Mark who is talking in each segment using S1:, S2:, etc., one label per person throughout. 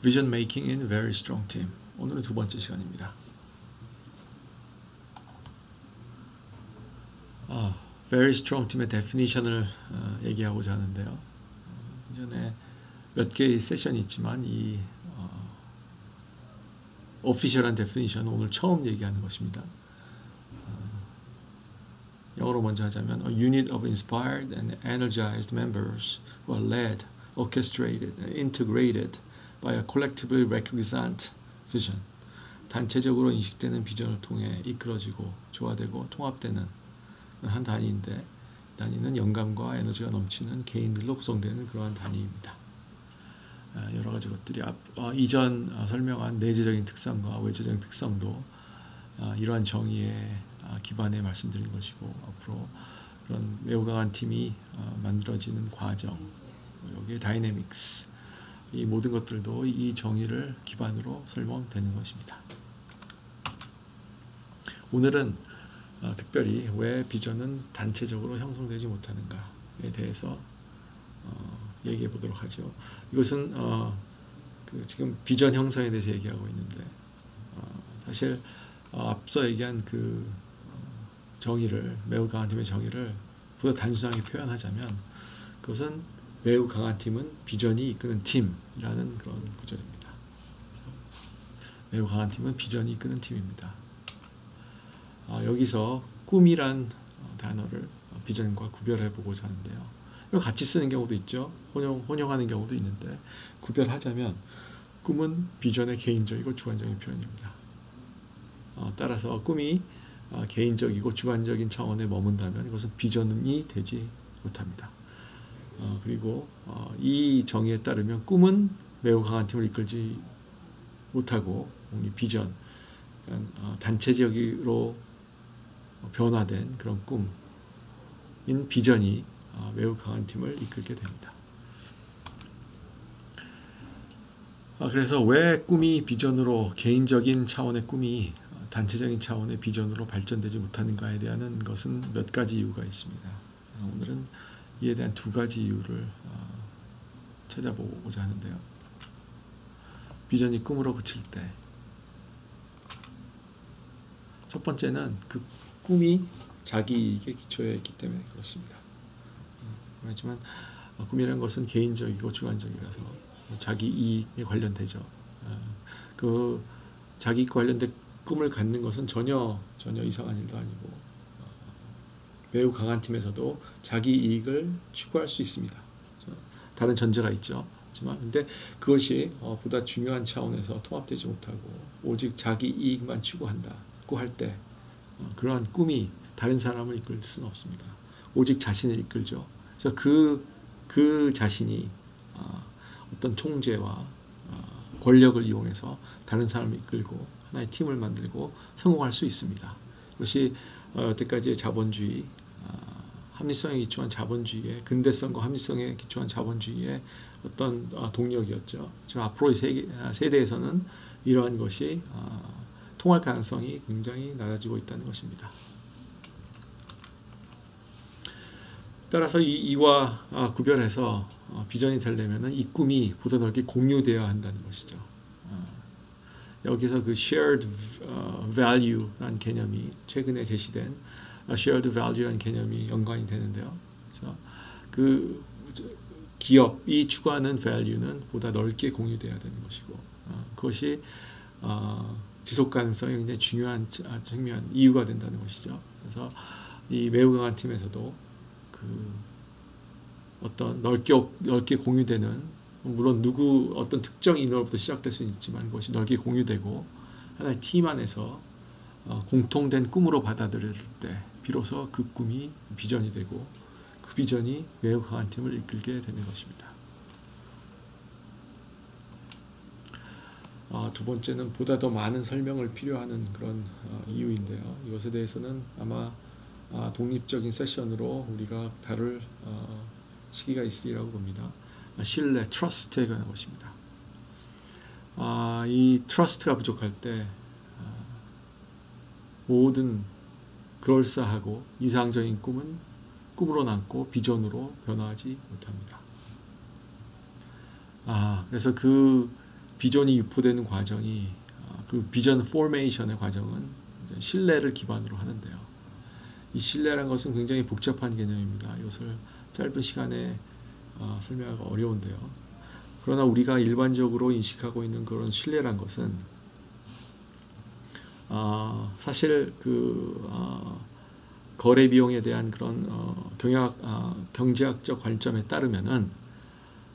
S1: Vision Making in Very Strong Team. 오늘은 두 번째 시간입니다. Very Strong Team의 definition을 얘기하고자 하는데요. 이전에 몇 개의 세션이 있지만 이 오피셜한 definition은 오늘 처음 얘기하는 것입니다. 영어로 먼저 하자면 A unit of inspired and energized members who are led, orchestrated, and integrated by a collectively recognized vision. 단체적으로 인식되는 비전을 통해 이끌어지고 조화되고 통합되는 한 단위인데, 단위는 영감과 에너지가 넘치는 개인들로 구성되는 그러한 단위입니다. 여러 가지 것들이 이전 설명한 내재적인 특성과 외재적인 특성도 이러한 정의에 기반에 말씀드린 것이고, 앞으로 그런 매우 강한 팀이 만들어지는 과정, 여기에 다이내믹스, 이 모든 것들도 이 정의를 기반으로 설명되는 것입니다. 오늘은 특별히 왜 비전은 단체적으로 형성되지 못하는가에 대해서 얘기해 보도록 하죠. 이것은 지금 비전 형성에 대해서 얘기하고 있는데, 사실 앞서 얘기한 그 정의를, 매우 강한 팀의 정의를 보다 단순하게 표현하자면, 그것은 매우 강한 팀은 비전이 이끄는 팀이라는 그런 구절입니다. 매우 강한 팀은 비전이 이끄는 팀입니다. 여기서 꿈이란 단어를 비전과 구별해 보고자 하는데요. 이걸 같이 쓰는 경우도 있죠. 혼용하는 경우도 있는데, 구별하자면 꿈은 비전의 개인적이고 주관적인 표현입니다. 따라서 꿈이 개인적이고 주관적인 차원에 머문다면 이것은 비전이 되지 못합니다. 그리고 이 정의에 따르면 꿈은 매우 강한 팀을 이끌지 못하고 비전, 단체적으로 변화된 그런 꿈인 비전이 매우 강한 팀을 이끌게 됩니다. 그래서 왜 꿈이 비전으로, 개인적인 차원의 꿈이 단체적인 차원의 비전으로 발전되지 못하는가에 대한 것은 몇 가지 이유가 있습니다. 오늘은 이에 대한 두 가지 이유를 찾아보고자 하는데요. 비전이 꿈으로 그칠 때, 첫 번째는 그 꿈이 자기 이익에 기초해 있기 때문에 그렇습니다. 하지만 꿈이라는 것은 개인적이고 주관적이라서 자기 이익에 관련되죠. 그 자기 이익과 관련된 꿈을 갖는 것은 전혀 이상한 일도 아니고, 매우 강한 팀에서도 자기 이익을 추구할 수 있습니다. 다른 전제가 있죠. 하지만 근데 그것이 보다 중요한 차원에서 통합되지 못하고 오직 자기 이익만 추구한다고 할 때, 그러한 꿈이 다른 사람을 이끌 수는 없습니다. 오직 자신을 이끌죠. 그래서 그 자신이 어떤 총재와 권력을 이용해서 다른 사람을 이끌고 하나의 팀을 만들고 성공할 수 있습니다. 이것이 여태까지의 자본주의, 합리성에 기초한 자본주의의, 근대성과 합리성에 기초한 자본주의의 어떤 동력이었죠. 지금 앞으로의 세대에서는 이러한 것이 통할 가능성이 굉장히 낮아지고 있다는 것입니다. 따라서 이와 구별해서 비전이 되려면 이 꿈이 보다 넓게 공유되어야 한다는 것이죠. 여기서 그 shared value라는 개념이, 최근에 제시된 shared value라는 개념이 연관이 되는데요. 그 기업이 추구하는 value는 보다 넓게 공유되어야 되는 것이고, 그것이 지속 가능성이 굉장히 중요한 측면, 이유가 된다는 것이죠. 그래서 이 매우 강한 팀에서도 그 어떤 넓게 공유되는, 물론 어떤 특정 인원부터 시작될 수는 있지만 그것이 넓게 공유되고 하나의 팀 안에서 공통된 꿈으로 받아들였을 때 비로소 그 꿈이 비전이 되고, 그 비전이 매우 강한 팀을 이끌게 되는 것입니다. 두 번째는 보다 더 많은 설명을 필요하는 그런 이유인데요. 이것에 대해서는 아마 독립적인 세션으로 우리가 다룰 시기가 있으리라고 봅니다. 신뢰, 트러스트에 관한 것입니다. 이 트러스트가 부족할 때 모든 그럴싸하고 이상적인 꿈은 꿈으로 남고 비전으로 변화하지 못합니다. 그래서 그 비전이 유포되는 과정이 그 비전 포메이션의 과정은 신뢰를 기반으로 하는데요. 이 신뢰라는 것은 굉장히 복잡한 개념입니다. 이것을 짧은 시간에 설명하기가 어려운데요. 그러나 우리가 일반적으로 인식하고 있는 그런 신뢰란 것은 사실 거래 비용에 대한 그런 경제학적 관점에 따르면은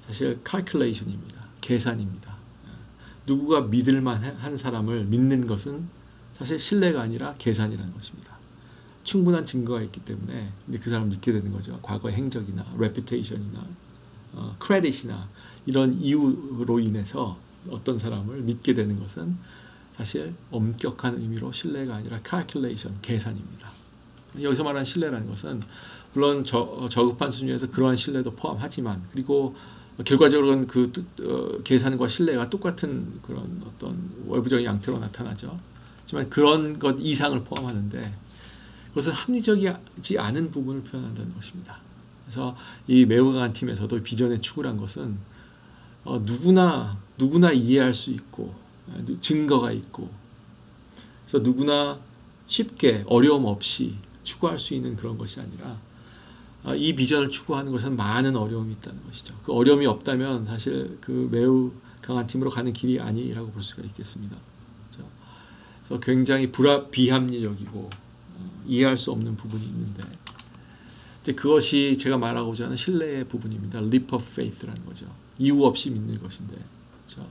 S1: 사실 calculation입니다. 계산입니다. 누구가 믿을만한 사람을 믿는 것은 사실 신뢰가 아니라 계산이라는 것입니다. 충분한 증거가 있기 때문에 이제 그 사람을 믿게 되는 거죠. 과거의 행적이나 reputation이나 credit이나 이런 이유로 인해서 어떤 사람을 믿게 되는 것은 사실 엄격한 의미로 신뢰가 아니라 calculation, 계산입니다. 여기서 말하는 신뢰라는 것은 물론 저급한 수준에서 그러한 신뢰도 포함하지만 그리고 결과적으로는 그 계산과 신뢰가 똑같은 그런 어떤 외부적인 양태로 나타나죠. 하지만 그런 것 이상을 포함하는데 그것은 합리적이지 않은 부분을 표현한다는 것입니다. 그래서 이 매우 강한 팀에서도 비전의 추구란 것은 누구나 이해할 수 있고 증거가 있고 그래서 누구나 쉽게 어려움 없이 추구할 수 있는 그런 것이 아니라 이 비전을 추구하는 것은 많은 어려움이 있다는 것이죠. 그 어려움이 없다면 사실 그 매우 강한 팀으로 가는 길이 아니라고 볼 수가 있겠습니다. 그렇죠? 그래서 굉장히 비합리적이고 이해할 수 없는 부분이 있는데 이제 그것이 제가 말하고자 하는 신뢰의 부분입니다. leap of faith라는 거죠. 이유 없이 믿는 것인데 그렇죠?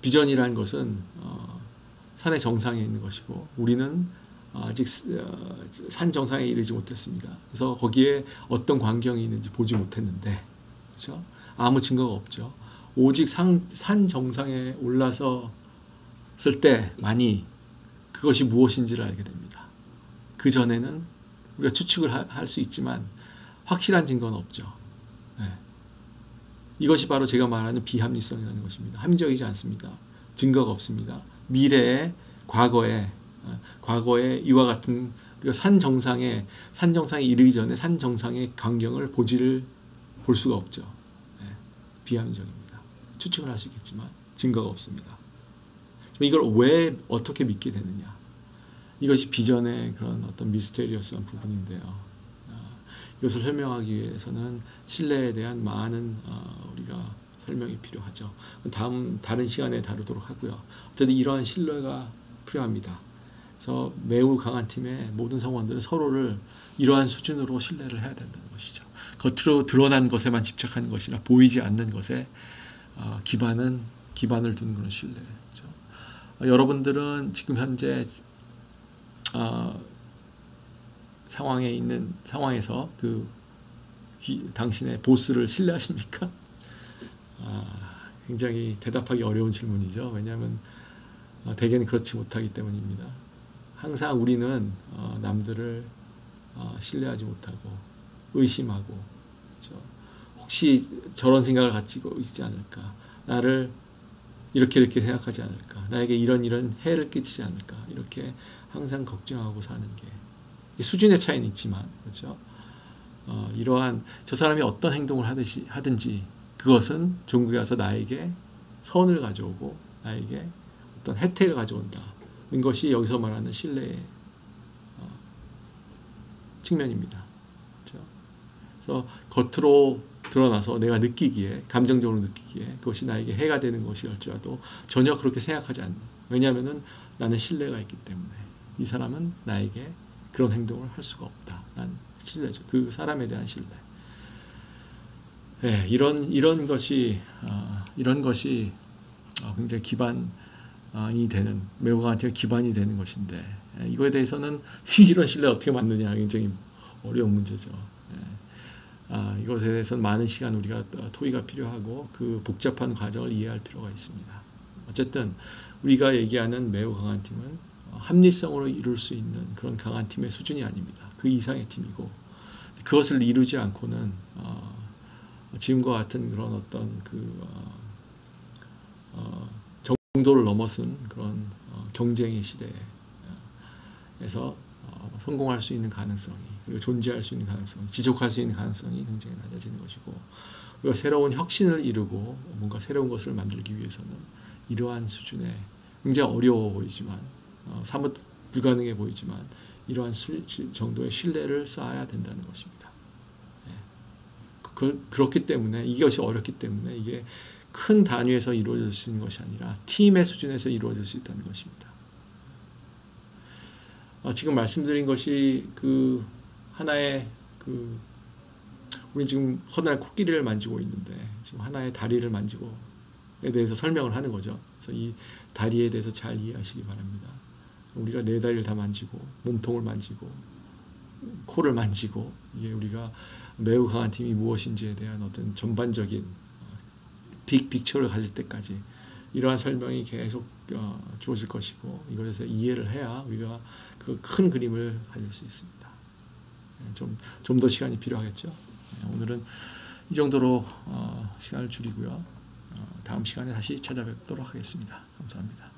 S1: 비전이라는 것은 산의 정상에 있는 것이고 우리는 아직 산 정상에 이르지 못했습니다. 그래서 거기에 어떤 광경이 있는지 보지 못했는데 그렇죠? 아무 증거가 없죠. 오직 산 정상에 올라섰을 때만이 그것이 무엇인지를 알게 됩니다. 그 전에는 우리가 추측을 할 수 있지만 확실한 증거는 없죠. 네. 이것이 바로 제가 말하는 비합리성이라는 것입니다. 합리적이지 않습니다. 증거가 없습니다. 미래에 과거에 이와 같은 우리가 산 정상에 이르기 전에 산 정상의 광경을 볼 수가 없죠. 네. 비합리적입니다. 추측을 할 수 있겠지만 증거가 없습니다. 이걸 왜 어떻게 믿게 되느냐? 이것이 비전의 그런 어떤 미스테리어스한 부분인데요. 이것을 설명하기 위해서는 신뢰에 대한 많은 우리가 설명이 필요하죠. 다른 시간에 다루도록 하고요. 어쨌든 이러한 신뢰가 필요합니다. 그래서 매우 강한 팀의 모든 성원들은 서로를 이러한 수준으로 신뢰를 해야 된다는 것이죠. 겉으로 드러난 것에만 집착하는 것이나 보이지 않는 것에 기반을 두는 그런 신뢰죠. 여러분들은 지금 현재 상황에서 당신의 보스를 신뢰하십니까? 굉장히 대답하기 어려운 질문이죠. 왜냐하면 대개는 그렇지 못하기 때문입니다. 항상 우리는 남들을 신뢰하지 못하고 의심하고 그렇죠? 혹시 저런 생각을 가지고 있지 않을까? 나를 이렇게 생각하지 않을까? 나에게 이런 해를 끼치지 않을까? 이렇게 항상 걱정하고 사는 게 수준의 차이는 있지만 그렇죠? 이러한 저 사람이 어떤 행동을 하든지 그것은 종국에 와서 나에게 선을 가져오고 나에게 어떤 혜택을 가져온다는 것이 여기서 말하는 신뢰의 측면입니다. 그렇죠? 그래서 겉으로 드러나서 내가 감정적으로 느끼기에 그것이 나에게 해가 되는 것이랄지라도 전혀 그렇게 생각하지 않는. 왜냐하면 나는 신뢰가 있기 때문에 이 사람은 나에게 그런 행동을 할 수가 없다. 난 신뢰죠. 그 사람에 대한 신뢰. 네, 이런 것이 굉장히 기반이 되는 매우 강한 기반이 되는 것인데 이거에 대해서는 이런 신뢰 어떻게 만드냐 굉장히 어려운 문제죠. 이것에 대해서는 많은 시간 우리가 토의가 필요하고 그 복잡한 과정을 이해할 필요가 있습니다. 어쨌든 우리가 얘기하는 매우 강한 팀은 합리성으로 이룰 수 있는 그런 강한 팀의 수준이 아닙니다. 그 이상의 팀이고 그것을 이루지 않고는 지금과 같은 그런 어떤 정도를 넘어선 그런 경쟁의 시대에서 성공할 수 있는 가능성이 그리고 존재할 수 있는 가능성이 지속할 수 있는 가능성이 굉장히 낮아지는 것이고 그 새로운 혁신을 이루고 뭔가 새로운 것을 만들기 위해서는 이러한 수준의 굉장히 어려워 보이지만 사뭇 불가능해 보이지만 이러한 정도의 신뢰를 쌓아야 된다는 것입니다. 그렇기 때문에 이것이 어렵기 때문에 이게 큰 단위에서 이루어질 수 있는 것이 아니라 팀의 수준에서 이루어질 수 있다는 것입니다. 지금 말씀드린 것이 그 하나의 우리 지금 커다란 코끼리를 만지고 있는데 지금 하나의 다리를 만지고에 대해서 설명을 하는 거죠. 그래서 이 다리에 대해서 잘 이해하시기 바랍니다. 우리가 네 다리를 다 만지고 몸통을 만지고 코를 만지고 이게 우리가 매우 강한 팀이 무엇인지에 대한 어떤 전반적인 빅픽처를 가질 때까지 이러한 설명이 계속 주어질 것이고 이것에서 이해를 해야 우리가 그 큰 그림을 가질 수 있습니다. 좀 더 시간이 필요하겠죠. 오늘은 이 정도로 시간을 줄이고요. 다음 시간에 다시 찾아뵙도록 하겠습니다. 감사합니다.